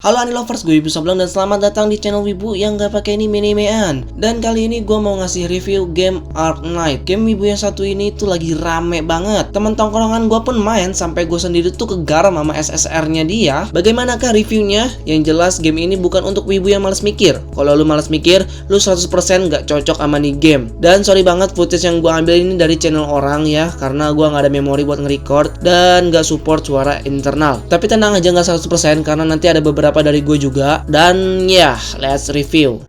Halo Anilovers, gue Wibu Sableng dan selamat datang di channel Wibu yang gak pakai anime-animean. Dan kali ini gue mau ngasih review game Arknight. Game Wibu yang satu ini tuh lagi rame banget. Temen tongkrongan gue pun main sampai gue sendiri tuh kegaram sama SSR-nya dia. Bagaimanakah reviewnya? Yang jelas game ini bukan untuk Wibu yang malas mikir. Kalau lu malas mikir, lu 100% gak cocok sama nih game. Dan sorry banget footage yang gue ambil ini dari channel orang ya, karena gue gak ada memori buat nge-record dan gak support suara internal. Tapi tenang aja, gak 100% karena nanti ada beberapa dari gue juga. Dan ya, let's review.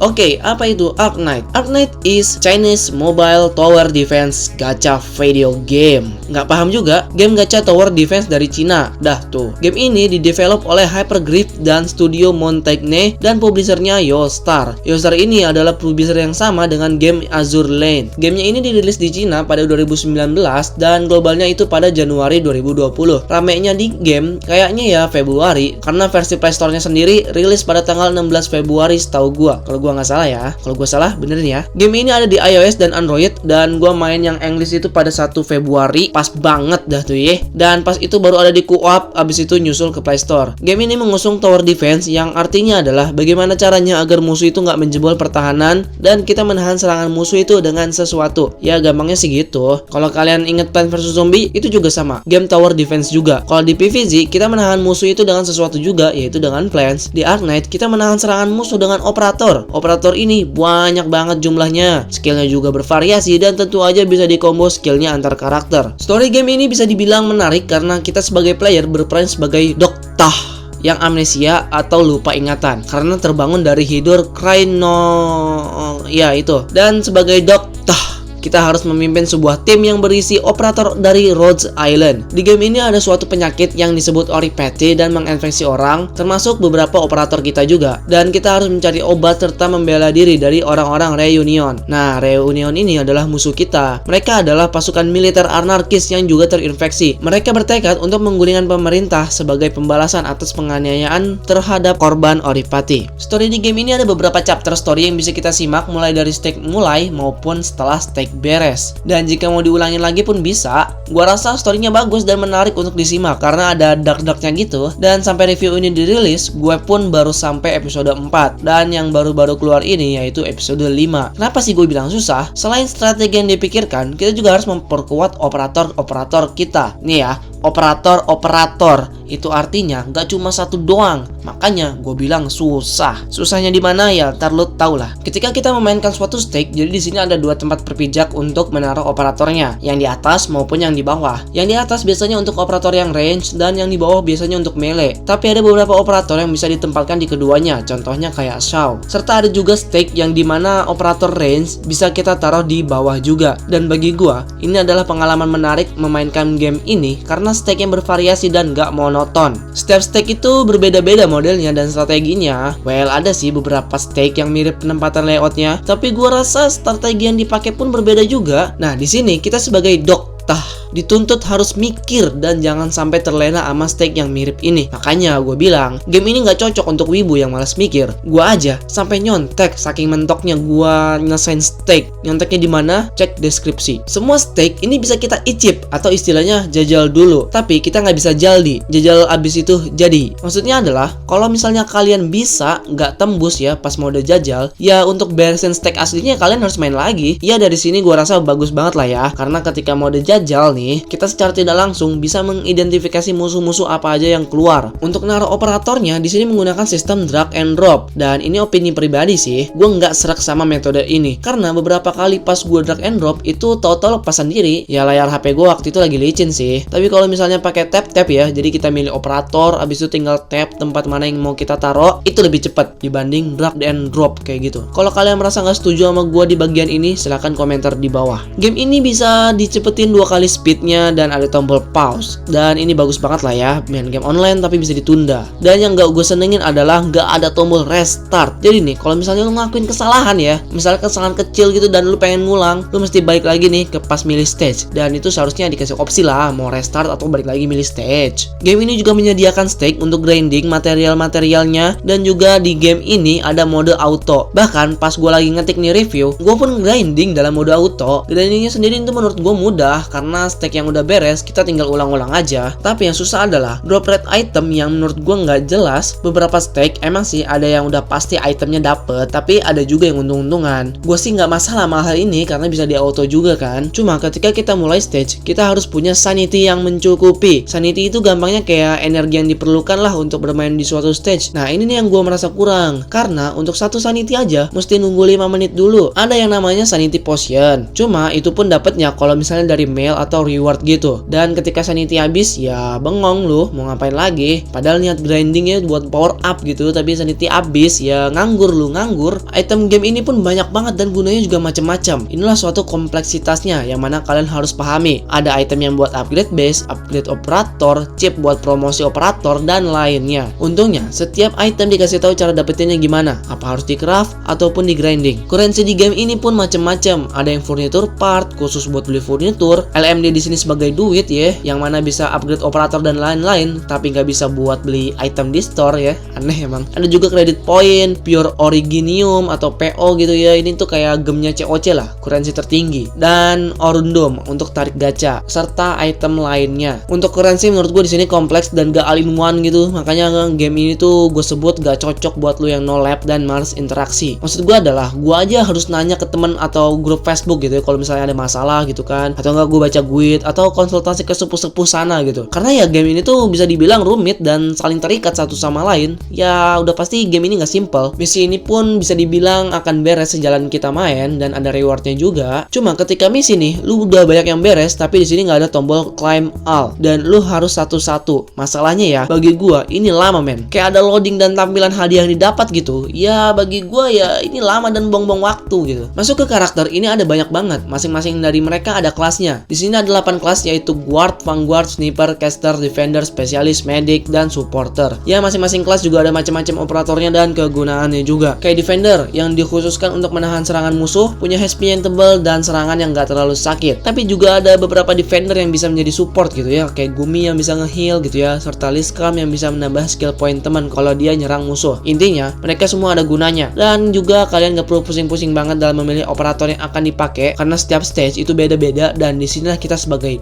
Oke, apa itu Arknight? Arknight is Chinese mobile tower defense gacha video game. Nggak paham juga? Game gacha tower defense dari Cina. Dah tuh. Game ini didevelop oleh Hypergriff dan studio Montagne dan publishernya Yoastar. Yoastar ini adalah publisher yang sama dengan game Azur Lane. Gamenya ini dirilis di Cina pada 2019 dan globalnya itu pada Januari 2020. Ramenya di game kayaknya ya Februari, karena versi Play Store-nya sendiri rilis pada tanggal 16 Februari setahu gua. Kalau gua nggak salah ya, kalau gue salah benerin ya. Game ini ada di iOS dan Android dan gue main yang English itu pada 1 Februari, pas banget dah tuh ya. Dan pas itu baru ada di co-op, abis itu nyusul ke Play Store. Game ini mengusung tower defense yang artinya adalah bagaimana caranya agar musuh itu nggak menjebol pertahanan dan kita menahan serangan musuh itu dengan sesuatu. Ya gampangnya sih gitu. Kalau kalian inget Plants vs Zombie itu juga sama, game tower defense juga. Kalau di PvZ kita menahan musuh itu dengan sesuatu juga, yaitu dengan Plants. Di Arknight kita menahan serangan musuh dengan operator. Operator ini banyak banget jumlahnya, skillnya juga bervariasi dan tentu aja bisa dikombo skillnya antar karakter. Story game ini bisa dibilang menarik karena kita sebagai player berperan sebagai Doktah yang amnesia atau lupa ingatan karena terbangun dari Hidur Kraino, ya itu. Dan sebagai Doktah kita harus memimpin sebuah tim yang berisi operator dari Rhodes Island. Di game ini ada suatu penyakit yang disebut Oripete dan menginfeksi orang, termasuk beberapa operator kita juga. Dan kita harus mencari obat serta membela diri dari orang-orang Reunion. Nah, Reunion ini adalah musuh kita. Mereka adalah pasukan militer anarkis yang juga terinfeksi. Mereka bertekad untuk menggulingkan pemerintah sebagai pembalasan atas penganiayaan terhadap korban Oripete. Story di game ini ada beberapa chapter story yang bisa kita simak mulai dari stage mulai maupun setelah stage beres. Dan jika mau diulangin lagi pun bisa. Gua rasa storynya bagus dan menarik untuk disimak karena ada dark-darknya gitu. Dan sampai review ini dirilis, gue pun baru sampai episode 4. Dan yang baru-baru keluar ini yaitu episode 5. Kenapa sih gue bilang susah? Selain strategi yang dipikirkan, kita juga harus memperkuat operator-operator kita. Nih ya, operator-operator itu artinya nggak cuma satu doang. Makanya gue bilang susah. Susahnya di mana ya? Ntar lo tau lah. Ketika kita memainkan suatu stake, jadi di sini ada dua tempat berpijak untuk menaruh operatornya, yang di atas maupun yang di bawah. Yang di atas biasanya untuk operator yang range dan yang di bawah biasanya untuk melee. Tapi ada beberapa operator yang bisa ditempatkan di keduanya, contohnya kayak Shaw. Serta ada juga stake yang dimana operator range bisa kita taruh di bawah juga. Dan bagi gua, ini adalah pengalaman menarik memainkan game ini karena stake yang bervariasi dan gak monoton. Setiap stake itu berbeda-beda modelnya dan strateginya. Well, ada sih beberapa stake yang mirip penempatan layoutnya, tapi gua rasa strategi yang dipakai pun berbeda juga. Nah, di sini kita sebagai Doktah dituntut harus mikir dan jangan sampai terlena sama stake yang mirip ini. Makanya gue bilang, game ini gak cocok untuk wibu yang malas mikir. Gue aja sampai nyontek saking mentoknya gue ngesain stake. Nyonteknya di mana? Cek deskripsi. Semua stake ini bisa kita icip atau istilahnya jajal dulu. Tapi kita nggak bisa jaldi. Jajal abis itu jadi. Maksudnya adalah kalau misalnya kalian bisa nggak tembus ya pas mode jajal, ya untuk beresin stake aslinya kalian harus main lagi. Ya dari sini gue rasa bagus banget lah ya. Karena ketika mode jajal nih, kita secara tidak langsung bisa mengidentifikasi musuh-musuh apa aja yang keluar. Untuk naruh operatornya di sini menggunakan sistem drag and drop. Dan ini opini pribadi sih, gue nggak serak sama metode ini karena beberapa kali pas gue drag and drop itu tahu-tahu lepas sendiri. Ya layar HP gue waktu itu lagi licin sih. Tapi kalau misalnya pakai tap ya, jadi kita milih operator, abis itu tinggal tap tempat mana yang mau kita taruh, itu lebih cepat dibanding drag and drop kayak gitu. Kalau kalian merasa nggak setuju sama gue di bagian ini, silahkan komentar di bawah. Game ini bisa dicepetin 2 kali speed duitnya dan ada tombol pause. Dan ini bagus banget lah ya, main game online tapi bisa ditunda. Dan yang gak gue senengin adalah gak ada tombol restart. Jadi nih kalau misalnya lu ngelakuin kesalahan ya, misalnya kesalahan kecil gitu dan lu pengen ngulang, lu mesti balik lagi nih ke pas milih stage. Dan itu seharusnya dikasih opsi lah, mau restart atau balik lagi milih stage. Game ini juga menyediakan stake untuk grinding material-materialnya, dan juga di game ini ada mode auto. Bahkan pas gue lagi ngetik nih review, gue pun grinding dalam mode auto. Grindingnya sendiri itu menurut gue mudah karena stake yang udah beres, kita tinggal ulang-ulang aja. Tapi yang susah adalah drop rate item yang menurut gue nggak jelas. Beberapa stake emang sih ada yang udah pasti itemnya dapet, tapi ada juga yang untung-untungan. Gue sih nggak masalah sama hal ini karena bisa di auto juga kan. Cuma ketika kita mulai stage, kita harus punya sanity yang mencukupi. Sanity itu gampangnya kayak energi yang diperlukan lah untuk bermain di suatu stage. Nah ini nih yang gue merasa kurang, karena untuk satu sanity aja mesti nunggu 5 menit dulu. Ada yang namanya sanity potion, cuma itu pun dapatnya kalau misalnya dari mail atau reward gitu. Dan ketika sanity habis ya bengong lu mau ngapain lagi, padahal niat grindingnya buat power up gitu, tapi sanity habis ya nganggur lu, nganggur. Item game ini pun banyak banget dan gunanya juga macam-macam. Inilah suatu kompleksitasnya yang mana kalian harus pahami. Ada item yang buat upgrade base, upgrade operator, chip buat promosi operator, dan lainnya. Untungnya setiap item dikasih tahu cara dapetinnya gimana, apa harus di craft ataupun di grinding. Currency di game ini pun macam-macam. Ada yang furniture part khusus buat beli furniture, LMD di sini sebagai duit ya, yang mana bisa upgrade operator dan lain-lain, tapi nggak bisa buat beli item di store ya. Aneh emang. Ada juga credit point, pure originium atau PO gitu ya. Ini tuh kayak gemnya COC lah, currency tertinggi. Dan orundum untuk tarik gacha serta item lainnya. Untuk currency menurut gue di sini kompleks dan gak all in one gitu. Makanya game ini tuh gue sebut gak cocok buat lu yang no lab dan males interaksi. Maksud gue adalah gue aja harus nanya ke temen atau grup Facebook gitu ya kalau misalnya ada masalah gitu kan, atau enggak gue baca guide atau konsultasi ke sepuh-sepuh sana gitu. Karena ya game ini tuh bisa dibilang rumit dan saling terikat satu sama lain. Ya udah pasti game ini gak simple. Misi ini pun bisa dibilang akan beres sejalan kita main dan ada rewardnya juga. Cuma ketika misi nih lu udah banyak yang beres tapi di sini nggak ada tombol climb all dan lu harus satu-satu. Masalahnya ya bagi gua ini lama men. Kayak ada loading dan tampilan hadiah yang didapat gitu. Ya bagi gua ya ini lama dan buang-buang waktu gitu. Masuk ke karakter ini ada banyak banget. Masing-masing dari mereka ada kelasnya. Di sini ada 8 kelas yaitu guard, vanguard, sniper, caster, defender, spesialis, medic, dan supporter. Ya masing-masing kelas juga ada macam-macam operatornya dan kegunaannya juga. Kayak defender yang dikhususkan untuk menahan serangan musuh, punya HP yang tebal dan serangan yang gak terlalu sakit. Tapi juga ada beberapa defender yang bisa menjadi support gitu ya, kayak Gumi yang bisa nge-heal gitu ya, serta Liskam yang bisa menambah skill point teman kalau dia nyerang musuh. Intinya mereka semua ada gunanya. Dan juga kalian gak perlu pusing-pusing banget dalam memilih operator yang akan dipakai karena setiap stage itu beda-beda dan disinilah kita sebagai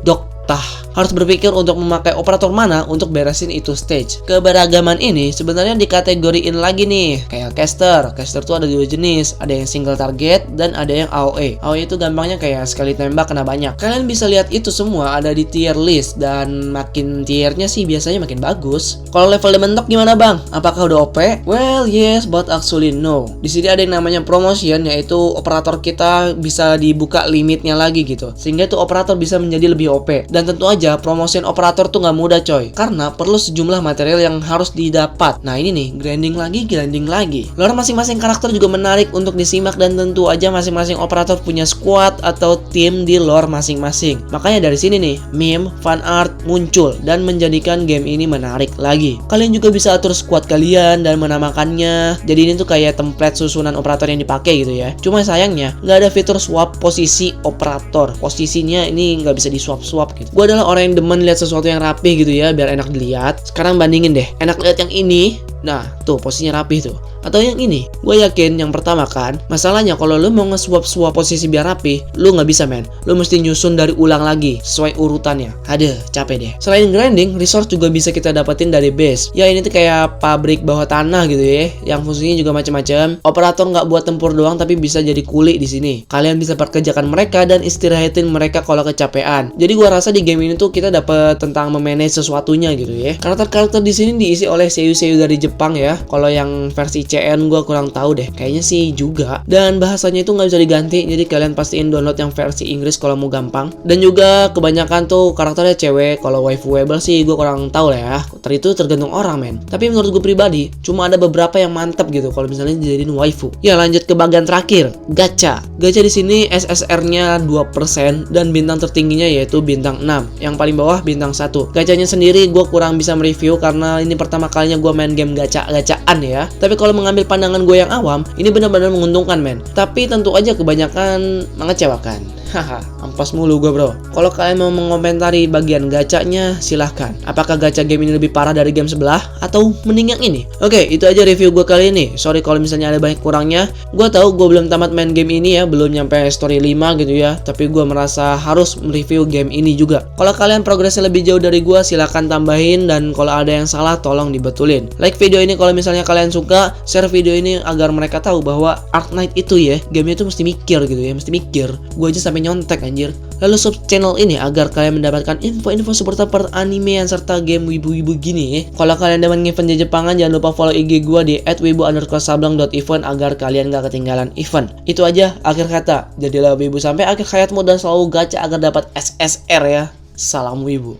harus berpikir untuk memakai operator mana untuk beresin itu stage. Keberagaman ini sebenarnya dikategoriin lagi nih kayak caster. Caster tuh ada 2 jenis, ada yang single target dan ada yang AOE. AOE itu gampangnya kayak sekali tembak kena banyak. Kalian bisa lihat itu semua ada di tier list dan makin tiernya sih biasanya makin bagus. Kalau level mentok gimana bang? Apakah udah OP? Well yes, but actually no. Di sini ada yang namanya promotion, yaitu operator kita bisa dibuka limitnya lagi gitu, sehingga itu operator bisa menjadi lebih OP. Dan tentu aja promotion operator tuh nggak mudah coy, karena perlu sejumlah material yang harus didapat. Nah ini nih, grinding lagi. Lore masing-masing karakter juga menarik untuk disimak dan tentu aja masing-masing operator punya squad atau tim di lore masing-masing. Makanya dari sini nih, meme, fan art muncul dan menjadikan game ini menarik lagi. Kalian juga bisa atur squad kalian dan menamakannya. Jadi ini tuh kayak template susunan operator yang dipakai gitu ya. Cuma sayangnya nggak ada fitur swap posisi operator. Posisinya ini nggak bisa di swap gitu. Gue adalah orang yang demen lihat sesuatu yang rapi gitu ya, biar enak dilihat. Sekarang bandingin deh, enak lihat yang ini. Nah, tuh posisinya rapi tuh. Atau yang ini, gue yakin yang pertama kan. Masalahnya kalau lu mau nge-swap posisi biar rapi, lu nggak bisa men. Lu mesti nyusun dari ulang lagi sesuai urutannya. Aduh, capek deh. Selain grinding, resource juga bisa kita dapetin dari base. Ya ini tuh kayak pabrik bawah tanah gitu ya, yang fungsinya juga macam-macam. Operator nggak buat tempur doang, tapi bisa jadi kuli di sini. Kalian bisa pekerjakan mereka dan istirahatin mereka kalau kecapean. Jadi gue rasa di game ini tuh kita dapat tentang memanage sesuatunya gitu ya. Karakter-karakter di sini diisi oleh seiyu-seiyu dari Jepang Jepang ya. Kalau yang versi CN gue kurang tahu deh. Kayaknya sih juga. Dan bahasanya itu nggak bisa diganti. Jadi kalian pastiin download yang versi Inggris kalau mau gampang. Dan juga kebanyakan tuh karakternya cewek. Kalau waifuable sih gue kurang tahu lah ya. Itu tergantung orang men. Tapi menurut gue pribadi, cuma ada beberapa yang mantap gitu kalau misalnya dijadiin waifu. Ya lanjut ke bagian terakhir, gacha. Gacha di sini SSR-nya 2% dan bintang tertingginya yaitu bintang 6. Yang paling bawah bintang 1. Gachanya sendiri gue kurang bisa mereview karena ini pertama kalinya gue main game gacaan ya. Tapi kalau mengambil pandangan gue yang awam, ini benar-benar menguntungkan men. Tapi tentu aja kebanyakan mengecewakan. Haha, ampas mulu gue bro. Kalau kalian mau mengomentari bagian gacanya, silahkan. Apakah gacha game ini lebih parah dari game sebelah atau mending yang ini? Oke, itu aja review gue kali ini. Sorry kalau misalnya ada banyak kurangnya. Gue tahu gue belum tamat main game ini ya, belum nyampe story 5 gitu ya. Tapi gue merasa harus mereview game ini juga. Kalau kalian progresnya lebih jauh dari gue, silahkan tambahin. Dan kalau ada yang salah, tolong dibetulin. Like video ini kalau misalnya kalian suka. Share video ini agar mereka tahu bahwa Arknight itu ya, gamenya itu mesti mikir gitu ya, mesti mikir. Gue aja sampai nyontek anjir. Lalu sub channel ini agar kalian mendapatkan info-info seputar peranimean serta game wibu-wibu gini ya. Kalau kalian demen event Jepangan, jangan lupa follow IG gua di @wibu_sableng.event agar kalian gak ketinggalan event. Itu aja akhir kata. Jadilah wibu sampai akhir hayatmu dan selalu gacha agar dapat SSR ya. Salam wibu.